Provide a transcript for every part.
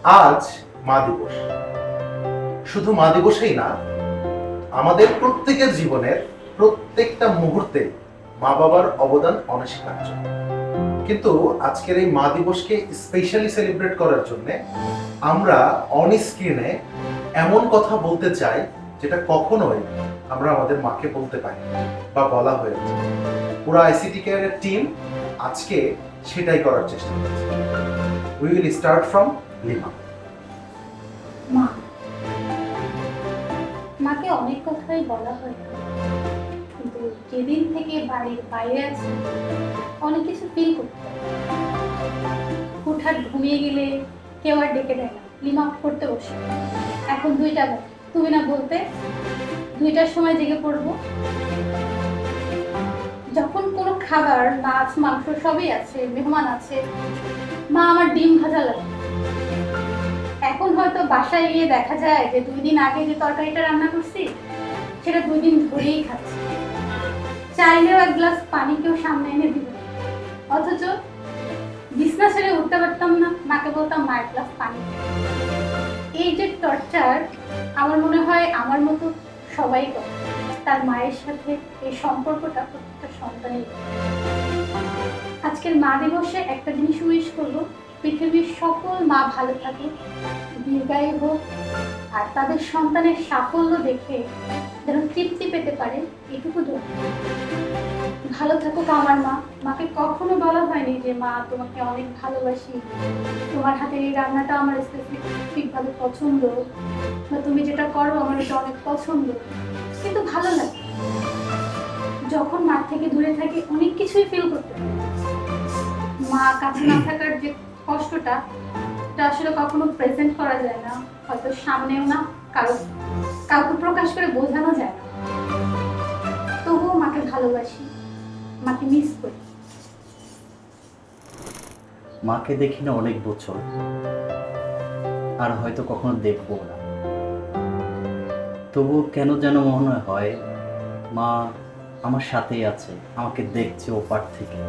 আজ মা দিবস। শুধু মা দিবসেই না, আমাদের প্রত্যেকের জীবনের প্রত্যেকটা মুহূর্তে মা বাবার অবদান অনস্বীকার্য। কিন্তু আজকের এই মা দিবসকে স্পেশালি সেলিব্রেট করার জন্য আমরা অন স্ক্রিনে এমন কথা বলতে চাই যেটা কখনোই আমরা আমাদের মাকে বলতে পারি বা বলা হয়েছে। পুরো আইসিটি কেয়ারের টিম আজকে সেটাই করার চেষ্টা করছে। We will start from lima. মা, মাকে অনেক কথাই বলা হয়, কিন্তু যেদিন থেকে বাড়ির বাইরে আছি অনেক কিছু ফিল করতে পারি। হুটহাট ঘুমিয়ে গেলে কেউ আর ডেকে দেয় না, লিমা পড়তে বসে। এখন 2টা বাজে, তুমি না বলতে 2টার সময় জেগে পড়বো। যখন কোনো খাবার, মাছ মাংস সবই আছে, মেহমান আছে, মা আমার ডিম ভাজা লাগে। এখন হয়তো বাসায় গিয়ে দেখা যায় যে 2 দিন আগে যে তরকারিটা রান্না করছি সেটা 2 দিন ধরেই খাচ্ছি। চাইলেও এক গ্লাস পানি কেউ সামনে এনে দিবে, অথচ বিছনা ছেড়ে উঠতে পারতাম না, মাকে বলতাম মা এক গ্লাস পানি। এই যে টর্চার, আমার মনে হয় আমার মতো সবাই করে। তার মায়ের সাথে এই সম্পর্কটা প্রত্যেকটা সন্তানের। আজকের মা দিবসে একটা জিনিস উইশ করবো, পৃথিবীর সকল মা ভালো থাকুক, দীর্ঘায়ু হোক, আর তাদের সন্তানের সাফল্য দেখে যেন তৃপ্তি পেতে পারে, এটুকু দোয়া। ভালো থাকুক আমার মা। মাকে কখনো বলা হয়নি যে মা তোমাকে অনেক ভালোবাসি, তোমার হাতের এই রান্নাটা আমার স্পেসিফিকভাবে পছন্দ, বা তুমি যেটা করো আমার এটা অনেক পছন্দ। কিন্তু ভালো লাগে যখন মার থেকে দূরে থাকি, অনেক কিছুই ফিল করতে পারি। মা কাছে না থাকার যে কষ্টটা, এটা আসলে কখনো প্রেজেন্ট করা যায় না, হয়তো সামনেও না, কাউকে প্রকাশ করে বোঝানো যায় না। তবুও মাকে ভালোবাসি, মাকে মিস করি। মাকে দেখি না অনেক বছর, আর হয়তো কখনো দেখবো না। তবুও কেন যেন মনে হয় মা আমার সাথেই আছে, আমাকে দেখছে ওপার থেকে।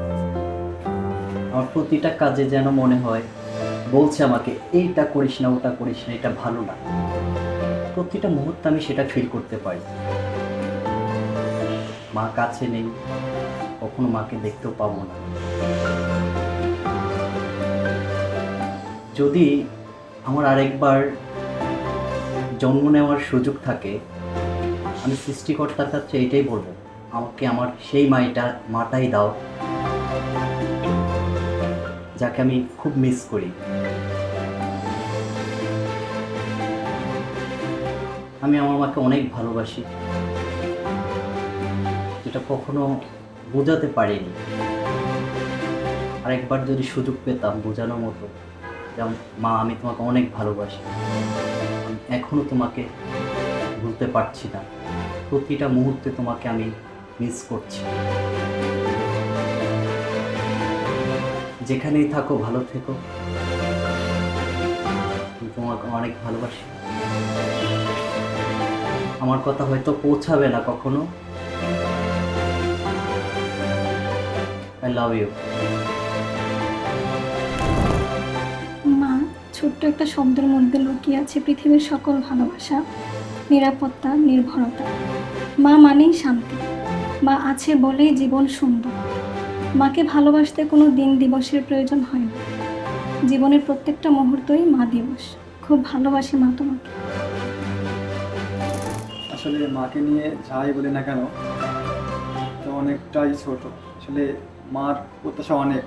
আমার প্রতিটা কাজে যেন মনে হয় বলছে আমাকে এইটা করিস না, ওটা করিস না, এটা ভালো না। প্রতিটা মুহূর্তে আমি সেটা ফিল করতে পারি। মা কাছে নেই, কখনো মাকে দেখতেও পাবো না। যদি আমার আরেকবার জন্ম নেওয়ার সুযোগ থাকে, আমি সৃষ্টিকর্তার কাছে এইটাই বলবো, আমাকে আমার সেই মাটাই দাও যাকে আমি খুব মিস করি। আমি আমার মাকে অনেক ভালোবাসি, যেটা কখনো বোঝাতে পারিনি। আরেকবার যদি সুযোগ পেতাম বোঝানোর মতো, যেমন মা আমি তোমাকে অনেক ভালোবাসি, আমি এখনো তোমাকে ভুলতে পারছি না, প্রতিটা মুহূর্তে তোমাকে আমি মিস করছি। যেখানেই থাকো ভালো থেকো, আমি তোমাকে অনেক ভালোবাসি। আমার কথা হয়তো পৌঁছাবে না কখনো, আই লাভ ইউ। মা ছোট্ট একটা শব্দের মধ্যে লুকিয়ে আছে পৃথিবীর সকল ভালোবাসা, নিরাপত্তা, নির্ভরতা। মা মানেই শান্তি, মা আছে বলেই জীবন সুন্দর। মাকে ভালোবাসতে কোনো দিন দিবসের প্রয়োজন হয় না, জীবনের প্রত্যেকটা মুহূর্তই মা দিবস। খুব ভালোবাসি মা তোমাকে। আসলে মাকে নিয়ে যাই বলি না কেন, তো অনেকটাই ছোট। আসলে মার প্রত্যাশা অনেক,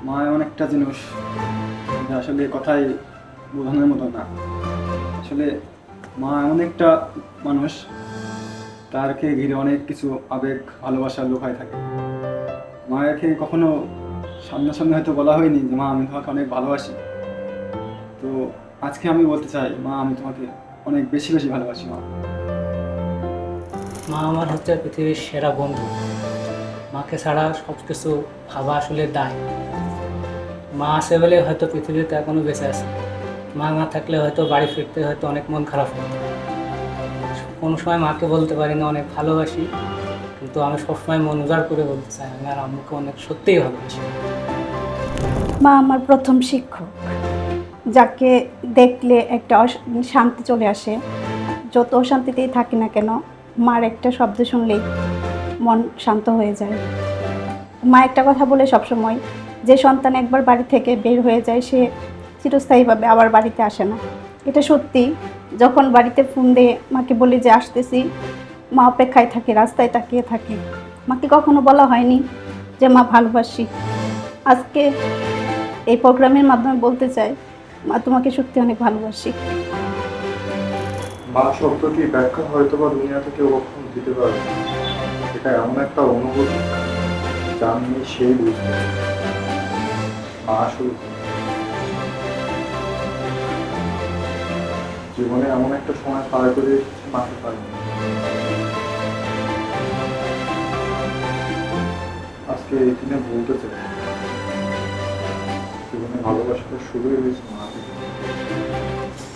মা অনেকটা জিনিস যা আসলে কথাই বোঝানোর মতো না। আসলে মা এমন একটা মানুষ, তারকে ঘিরে অনেক কিছু আবেগ ভালোবাসা লুকায় থাকে। মাকে কখনো সামনাসামনি হয়তো বলা হয়নি যে মা আমি তোমাকে অনেক ভালোবাসি, তো আজকে আমি বলতে চাই মা আমি তোমাকে অনেক বেশি বেশি ভালোবাসি। মা আমার হচ্ছে পৃথিবীর সেরা বন্ধু। মাকে ছাড়া সব কিছু ভাবা আসলে দায়। মা আছে বলে হয়তো পৃথিবীতে এখনো বেঁচে আছে। মা না থাকলে হয়তো বাড়ি ফিরতে হয়তো অনেক মন খারাপ হতো। কোনো সময় মাকে বলতে পারি না অনেক ভালোবাসি, কিন্তু আমি সবসময় মন উজাড় করে বলতে চাই আমি আর আম্মুকে অনেক সত্যিই ভালোবাসি। মা আমার প্রথম শিক্ষক, যাকে দেখলে একটা শান্তি চলে আসে। যত অশান্তিতেই থাকি না কেন, মার একটা শব্দ শুনলেই মন শান্ত হয়ে যায়। মা একটা কথা বলে সবসময়, যে সন্তান একবার বাড়ি থেকে বের হয়ে যায় সে চিরস্থায়ীভাবে আবার বাড়িতে আসে না। এটা সত্যি। যখন বাড়িতে ফোন দিয়ে মাকে বলি যে আসতেছি, মা অপেক্ষায় থাকে, রাস্তায় তাকিয়ে থাকে। মাকে কখনো বলা হয়নি যে মা ভালোবাসি। আজকে এই প্রোগ্রামের মাধ্যমে বলতে চাই, মা তোমাকে সত্যি অনেক ভালোবাসি। মা শব্দটি ব্যাখ্যা হয়তো বা দুনিয়াতে কেউ কখনো দিতে পারে না। এটা এমন একটা অনুভূতি যা নিয়ে সেই বুঝবে মা আসলে কি। জীবনে এমন একটা সময় পার করে এসেছে মাকে পারিনি। আজকে এই দিনে বলতে চাই, জীবনে ভালোবাসাটা শুরুই হয়েছে মা থেকে।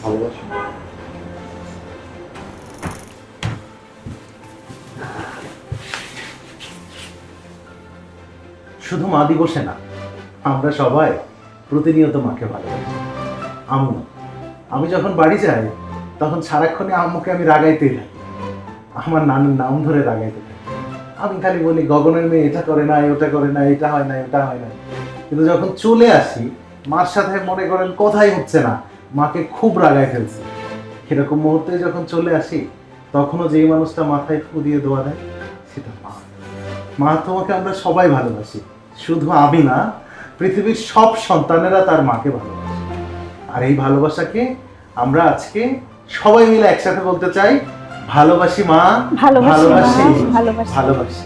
ভালোবাসি। শুধু মা দিবসে না, আমরা সবাই প্রতিনিয়ত মাকে ভালোবাসি। আম্মু, আমি যখন বাড়ি যাই তখন সারাক্ষণে আম্মুকে আমি রাগাইতেই থাকি, আমার নানুর নাম ধরে রাগাইতে থাকি। আমি খালি বলি গগনের মেয়ে এটা করে না, ওটা করে না, এটা হয় না, ওটা হয় না। কিন্তু যখন চলে আসি মার সাথে মনে করেন কথাই হচ্ছে না, মাকে খুব রাগায় ফেলছি। এরকম মুহূর্তে যখন চলে আসি তখনও যেই মানুষটা মাথায় ফু দিয়ে দোয়া দেয় সেটা মা। মা, তোমাকে আমরা সবাই ভালোবাসি, শুধু আমি না, পৃথিবীর সব সন্তানেরা তার মাকে ভালোবাসে। আর এই ভালোবাসাকে আমরা আজকে সবাই মিলে একসাথে বলতে চাই, ভালোবাসি মা, ভালোবাসি মা, ভালোবাসি, ভালোবাসি। ভালোবাসি।